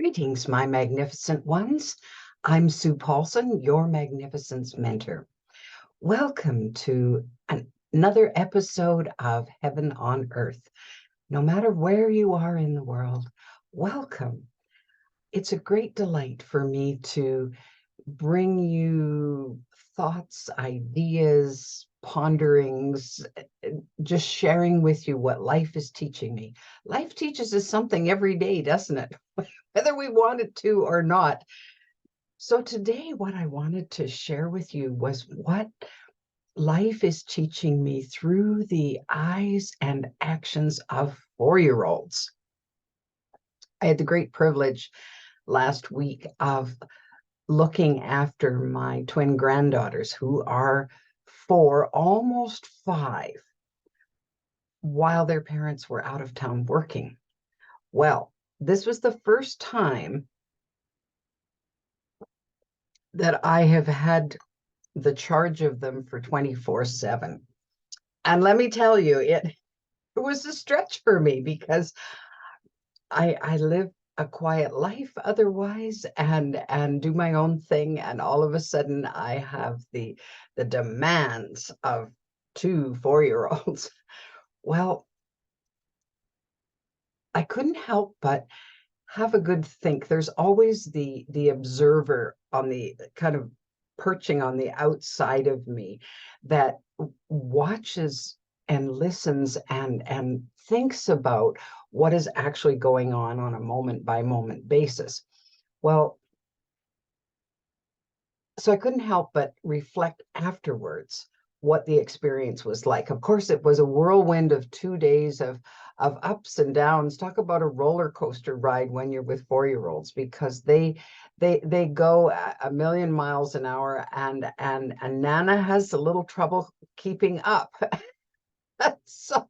Greetings, my magnificent ones. I'm Sue Paulson, your magnificence mentor. Welcome to another episode of Heaven on Earth. No matter where you are in the world, welcome. It's a great delight for me to bring you thoughts, ideas, ponderings, just sharing with you what life is teaching me. Life teaches us something every day, doesn't it? Whether we want it to or not. So today, what I wanted to share with you was what life is teaching me through the eyes and actions of 4-year-olds. I had the great privilege last week of looking after my twin granddaughters, who are 4, almost 5, while their parents were out of town working. Well, this was the first time that I have had the charge of them for 24/7. And let me tell you, it was a stretch for me because I live a quiet life otherwise and do my own thing, and all of a sudden I have the demands of 2 4-year-olds. Well, I couldn't help but have a good think. There's always the observer on the kind of perching on the outside of me that watches and listens and thinks about what is actually going on a moment by moment basis. Well, so I couldn't help but reflect afterwards what the experience was like. Of course, it was a whirlwind of 2 days of ups and downs. Talk about a roller coaster ride when you're with 4-year-olds, because they go a million miles an hour, and Nana has a little trouble keeping up. So,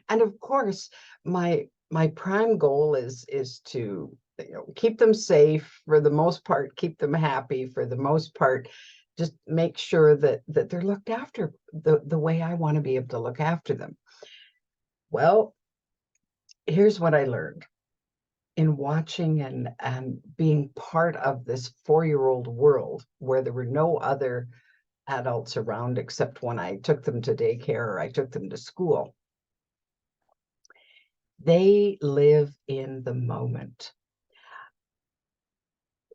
and of course, my prime goal is to keep them safe for the most part, keep them happy for the most part, just make sure that they're looked after the way I want to be able to look after them. Well, here's what I learned in watching and being part of this 4-year-old world where there were no other adults around except when I took them to daycare or I took them to school. They live in the moment.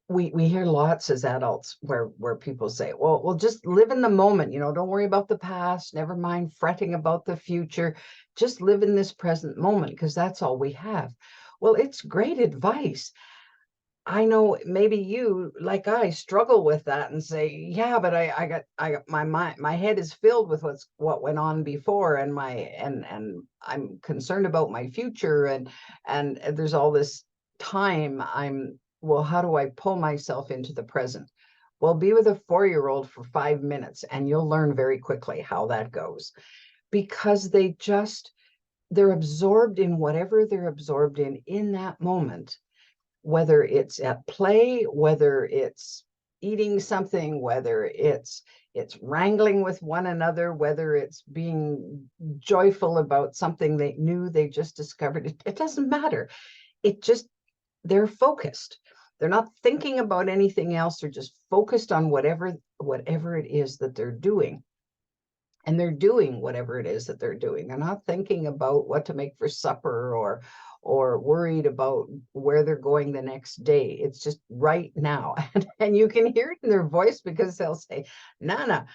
We hear lots as adults where people say, well, just live in the moment, don't worry about the past, never mind fretting about the future, just live in this present moment because that's all we have. Well, it's great advice. I know maybe you, like I, struggle with that and say, yeah, but I got my head is filled with what went on before, and I'm concerned about my future, and there's all this time. Well, how do I pull myself into the present? Well, be with a 4-year-old for 5 minutes and you'll learn very quickly how that goes, because they're absorbed in whatever they're absorbed in that moment, whether it's at play, whether it's eating something, whether it's wrangling with one another, whether it's being joyful about something they just discovered. It doesn't matter. They're focused. They're not thinking about anything else. They're just focused on whatever it is that they're doing. And they're doing whatever it is that they're doing. They're not thinking about what to make for supper or worried about where they're going the next day. It's just right now. And you can hear it in their voice because they'll say, Nana,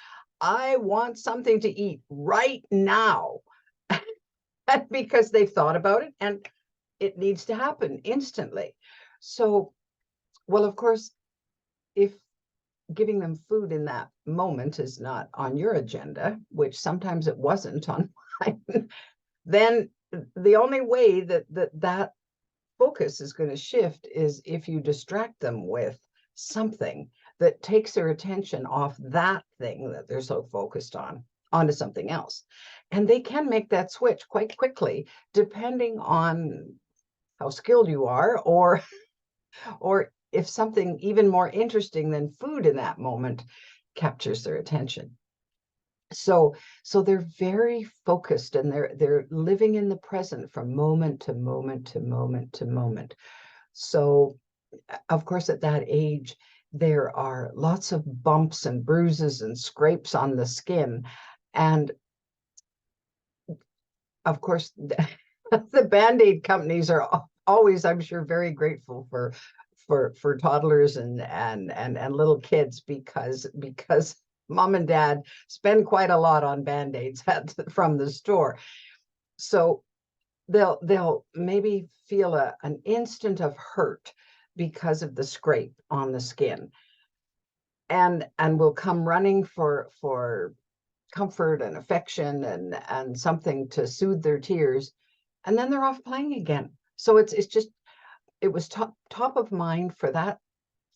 I want something to eat right now. Because they've thought about it and it needs to happen instantly. So, well, of course, if giving them food in that moment is not on your agenda, which sometimes it wasn't on mine, then the only way that focus is going to shift is if you distract them with something that takes their attention off that thing that they're so focused on onto something else. And they can make that switch quite quickly, depending on how skilled you are, or if something even more interesting than food in that moment captures their attention. So they're very focused, and they're living in the present from moment to moment to moment to moment. So of course, at that age, there are lots of bumps and bruises and scrapes on the skin. And of course, the Band-Aid companies are always, I'm sure, very grateful for toddlers and little kids because mom and dad spend quite a lot on Band-Aids from the store. So they'll maybe feel an instant of hurt because of the scrape on the skin, and will come running for comfort and affection and something to soothe their tears, and then they're off playing again. So it's just, it was top of mind for that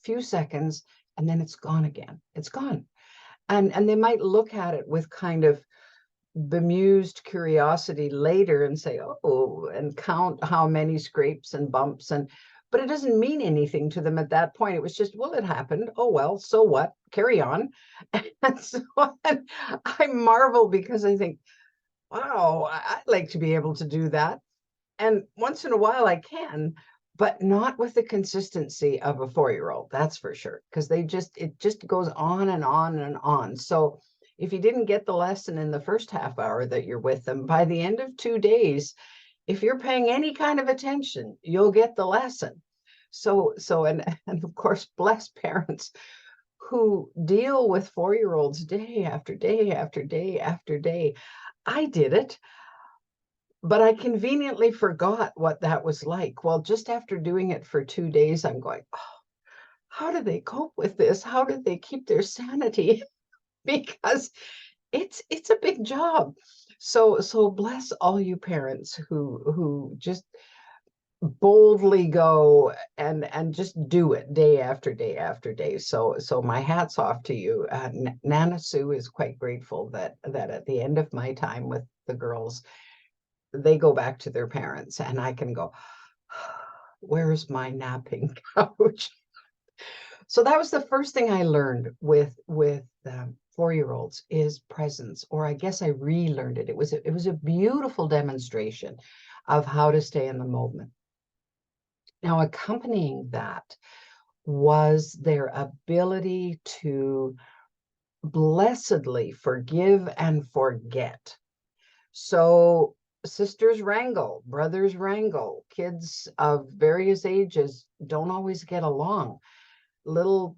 few seconds, and then it's gone again. It's gone. And they might look at it with kind of bemused curiosity later and say, oh, and count how many scrapes and bumps, but it doesn't mean anything to them at that point. It was just, well, it happened. Oh, well, so what? Carry on. And so I marvel because I think, wow, I'd like to be able to do that. And once in a while I can, but not with the consistency of a 4-year-old, that's for sure, because it just goes on and on and on. So if you didn't get the lesson in the first half hour that you're with them, by the end of 2 days, if you're paying any kind of attention, you'll get the lesson. And of course, bless parents who deal with 4-year-olds day after day after day after day. I did it, but I conveniently forgot what that was like. Well, just after doing it for 2 days, I'm going, oh, how do they cope with this? How do they keep their sanity? Because it's a big job. So bless all you parents who just boldly go and just do it day after day after day. So my hat's off to you. Nana Sue is quite grateful that at the end of my time with the girls, they go back to their parents and I can go, where's my napping couch? So that was the first thing I learned with 4-year-olds is presence, or I guess I relearned it. It was a beautiful demonstration of how to stay in the moment. Now, accompanying that was their ability to blessedly forgive and forget. So sisters wrangle, brothers wrangle, kids of various ages don't always get along. Little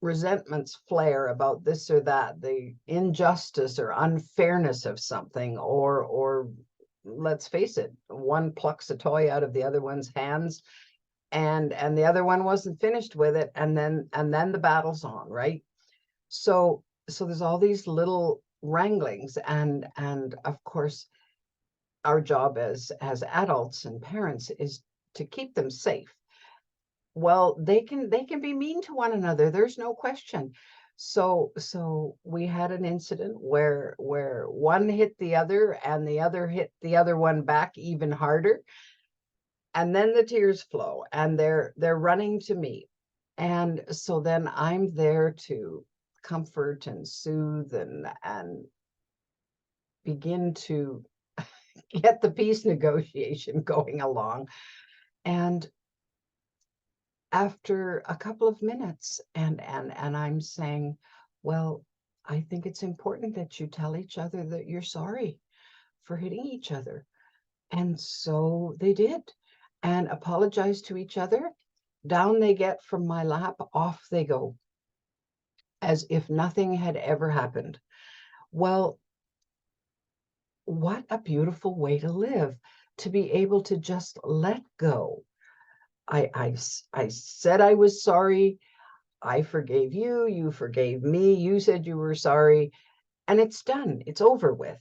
resentments flare about this or that, the injustice or unfairness of something, or let's face it, one plucks a toy out of the other one's hands and the other one wasn't finished with it, and then the battle's on, right? So there's all these little wranglings, and of course our job as adults and parents is to keep them safe. Well, they can be mean to one another, there's no question. So we had an incident where one hit the other and the other hit the other one back even harder, and then the tears flow and they're running to me, and so then I'm there to comfort and soothe and begin to get the peace negotiation going along. And after a couple of minutes, and I'm saying, well, I think it's important that you tell each other that you're sorry for hitting each other. And so they did, and apologized to each other. Down they get from my lap, off they go, as if nothing had ever happened. Well, what a beautiful way to live, to be able to just let go. I said I was sorry. I forgave you. You forgave me. You said you were sorry. And it's done. It's over with.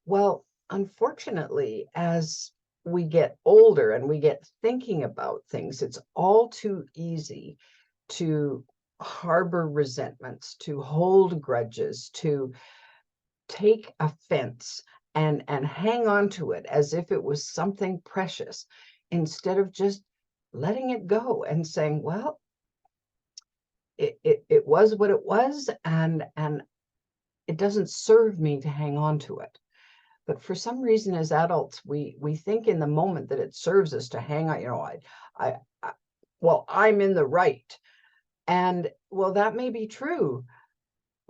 Well, unfortunately, as we get older and we get thinking about things, it's all too easy to harbor resentments, to hold grudges, to take offense and hang on to it as if it was something precious, instead of just letting it go and saying, well, it was what it was, and it doesn't serve me to hang on to it. But for some reason, as adults, we think in the moment that it serves us to hang on. I well, I'm in the right. And well, that may be true,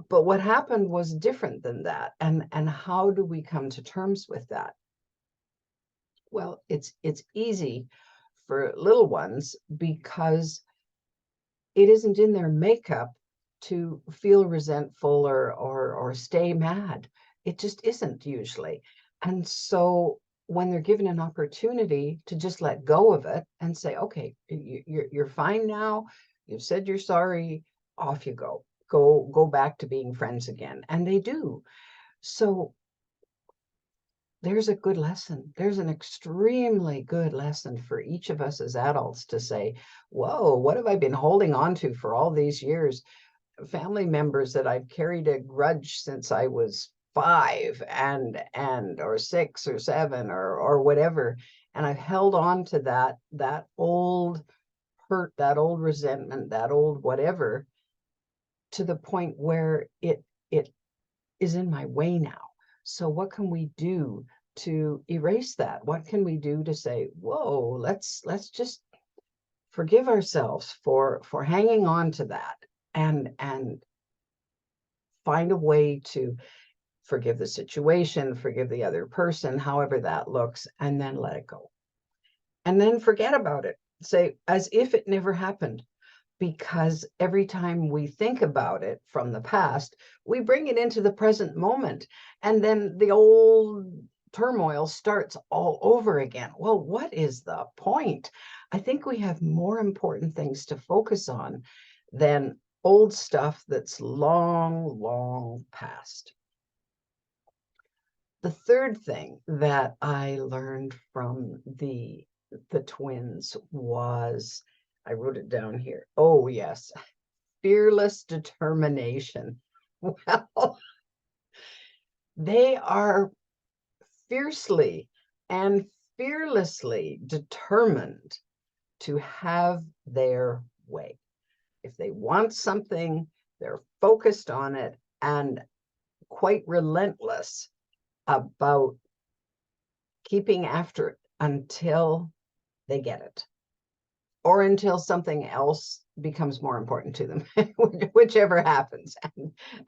but what happened was different than that. And how do we come to terms with that? Well, it's easy for little ones because it isn't in their makeup to feel resentful or stay mad. It just isn't usually. And so when they're given an opportunity to just let go of it and say, okay, you're fine now. You've said you're sorry. Off you go. Go back to being friends again. And they do. So there's a good lesson. There's an extremely good lesson for each of us as adults to say, whoa, what have I been holding on to for all these years? Family members that I've carried a grudge since I was 5 and or 6 or 7 or whatever. And I've held on to that old hurt, that old resentment, that old whatever, to the point where it is in my way now. So what can we do to erase that? What can we do to say, whoa, let's just forgive ourselves for hanging on to that and find a way to forgive the situation, forgive the other person, however that looks, and then let it go. And then forget about it. Say, as if it never happened. Because every time we think about it from the past, we bring it into the present moment. And then the old turmoil starts all over again. Well, what is the point? I think we have more important things to focus on than old stuff that's long, long past. The third thing that I learned from the twins was, I wrote it down here. Oh, yes, fearless determination. Well, they are fiercely and fearlessly determined to have their way. If they want something, they're focused on it and quite relentless about keeping after it until they get it, or until something else becomes more important to them, whichever happens.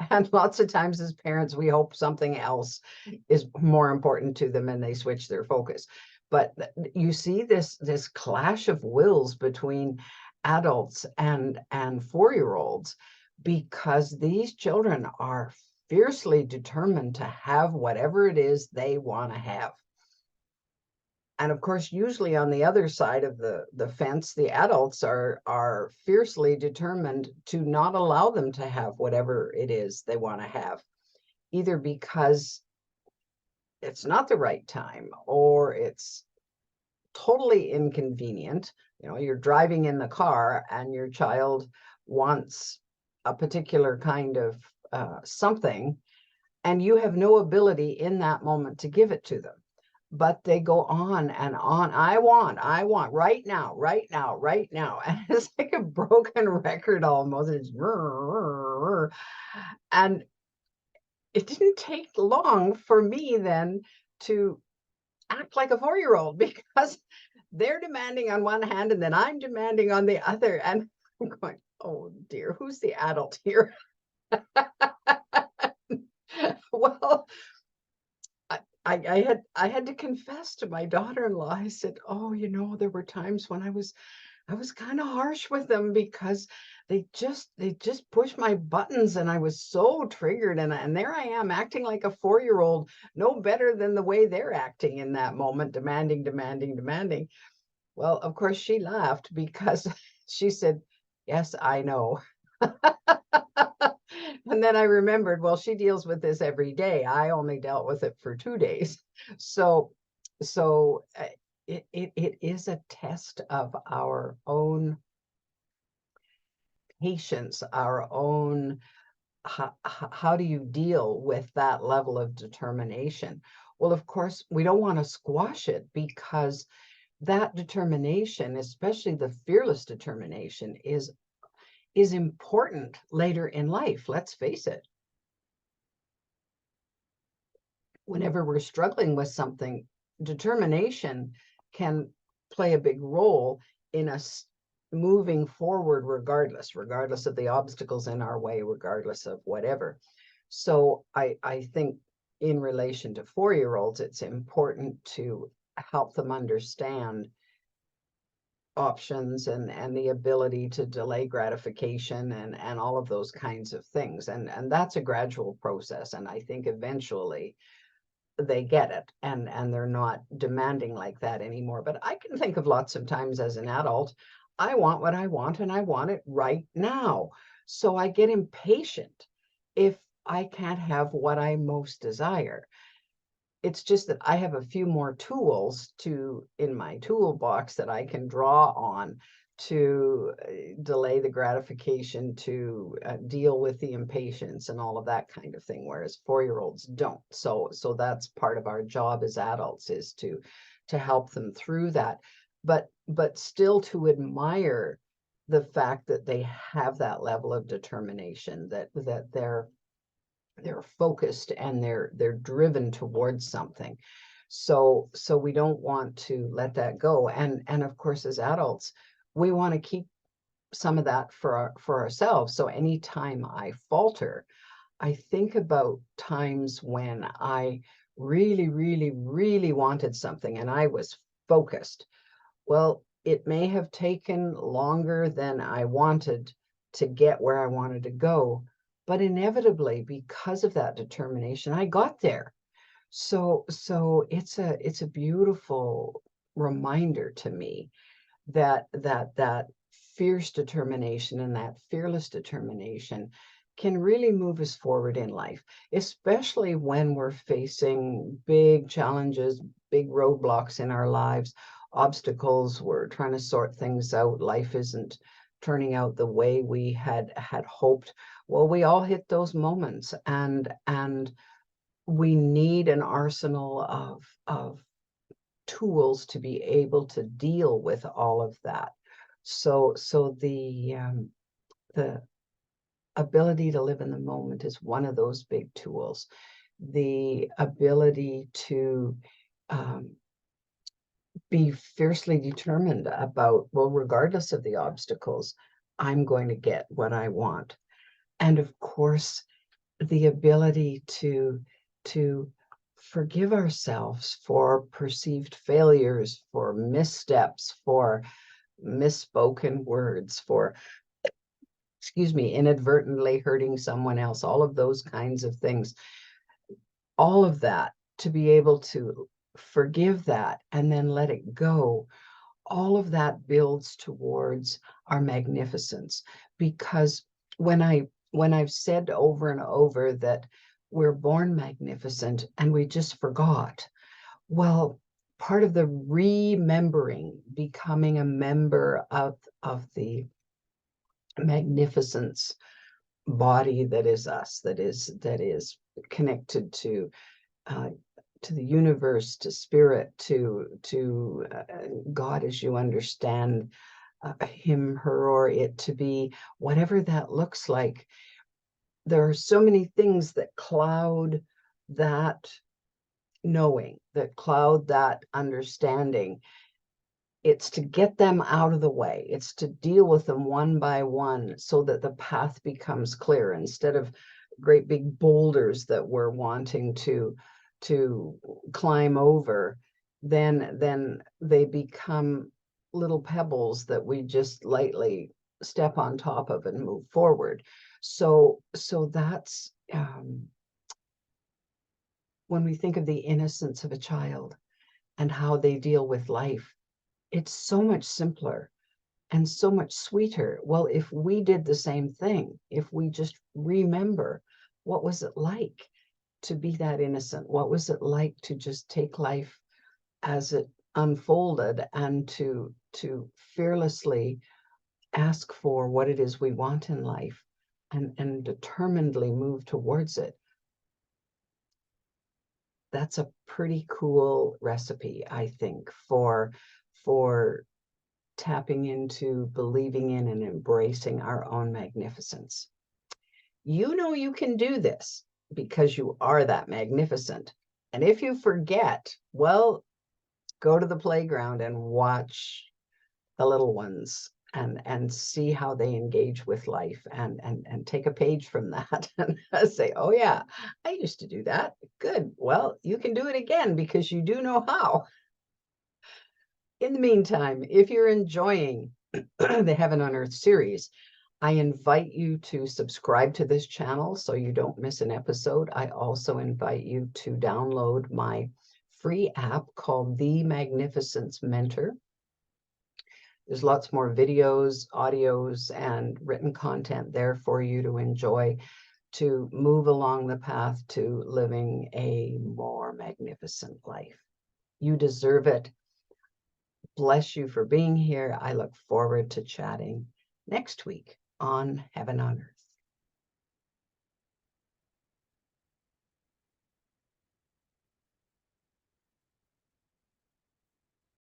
And lots of times as parents, we hope something else is more important to them and they switch their focus. But you see this clash of wills between adults and 4-year-olds, because these children are fiercely determined to have whatever it is they want to have. And of course, usually on the other side of the fence, the adults are fiercely determined to not allow them to have whatever it is they want to have, either because it's not the right time or it's totally inconvenient. You know, you're driving in the car and your child wants a particular kind of something, and you have no ability in that moment to give it to them. But they go on and on. I want right now, right now, right now. And it's like a broken record almost. It's and it didn't take long for me then to act like a 4-year-old, because they're demanding on one hand and then I'm demanding on the other. And I'm going, oh dear, who's the adult here? Well, I had to confess to my daughter-in-law. I said, "Oh, there were times when I was kind of harsh with them because they just pushed my buttons and I was so triggered, and there I am acting like a 4-year-old, no better than the way they're acting in that moment, demanding, demanding, demanding." Well, of course she laughed because she said, "Yes, I know." And then I remembered, well, she deals with this every day. I only dealt with it for 2 days. So, so it is a test of our own patience, our own, how do you deal with that level of determination? Well, of course, we don't want to squash it, because that determination, especially the fearless determination, is important later in life. Let's face it. Whenever we're struggling with something, determination can play a big role in us moving forward regardless of the obstacles in our way, regardless of whatever. So I think in relation to 4-year-olds, it's important to help them understand options and the ability to delay gratification and all of those kinds of things. And that's a gradual process. And I think eventually they get it and they're not demanding like that anymore. But I can think of lots of times as an adult, I want what I want and I want it right now. So I get impatient if I can't have what I most desire. It's just that I have a few more tools in my toolbox that I can draw on to delay the gratification, to deal with the impatience and all of that kind of thing, whereas 4-year-olds don't. So that's part of our job as adults, is to help them through that, but still to admire the fact that they have that level of determination, that they're focused and they're driven towards something. So we don't want to let that go. And of course, as adults, we want to keep some of that for ourselves. So anytime I falter, I think about times when I really, really, really wanted something and I was focused. Well, it may have taken longer than I wanted to get where I wanted to go, but inevitably, because of that determination, I got there. So it's a beautiful reminder to me that fierce determination and that fearless determination can really move us forward in life, especially when we're facing big challenges, big roadblocks in our lives, obstacles. We're trying to sort things out. Life isn't turning out the way we had hoped. Well, we all hit those moments, and we need an arsenal of tools to be able to deal with all of that. So the ability to live in the moment is one of those big tools. The ability to be fiercely determined about, well, regardless of the obstacles, I'm going to get what I want. And of course, the ability to forgive ourselves for perceived failures, for missteps, for misspoken words, for, excuse me, inadvertently hurting someone else, all of those kinds of things, all of that, to be able to forgive that and then let it go. All of that builds towards our magnificence. Because when I've said over and over that we're born magnificent and we just forgot, well, part of the remembering, becoming a member of the magnificence body that is us, that is connected uh, to the universe, to spirit, to God as you understand him, her, or it to be, whatever that looks like. There are so many things that cloud that knowing, that cloud that understanding. It's to get them out of the way. It's to deal with them one by one so that the path becomes clear, instead of great big boulders that we're wanting to climb over. Then they become little pebbles that we just lightly step on top of and move forward. So that's when we think of the innocence of a child and how they deal with life, it's so much simpler and so much sweeter. Well, if we did the same thing, if we just remember, what was it like to be that innocent? What was it like to just take life as it unfolded and to fearlessly ask for what it is we want in life and determinedly move towards it? That's a pretty cool recipe, I think, for tapping into believing in and embracing our own magnificence. You know you can do this because you are that magnificent. And if you forget, well, go to the playground and watch the little ones and see how they engage with life and take a page from that and say, oh yeah, I used to do that. Good. Well, you can do it again because you do know how. In the meantime, if you're enjoying the Heaven on Earth series, I invite you to subscribe to this channel so you don't miss an episode. I also invite you to download my free app called The Magnificence Mentor. There's lots more videos, audios, and written content there for you to enjoy to move along the path to living a more magnificent life. You deserve it. Bless you for being here. I look forward to chatting next week on Heaven on Earth.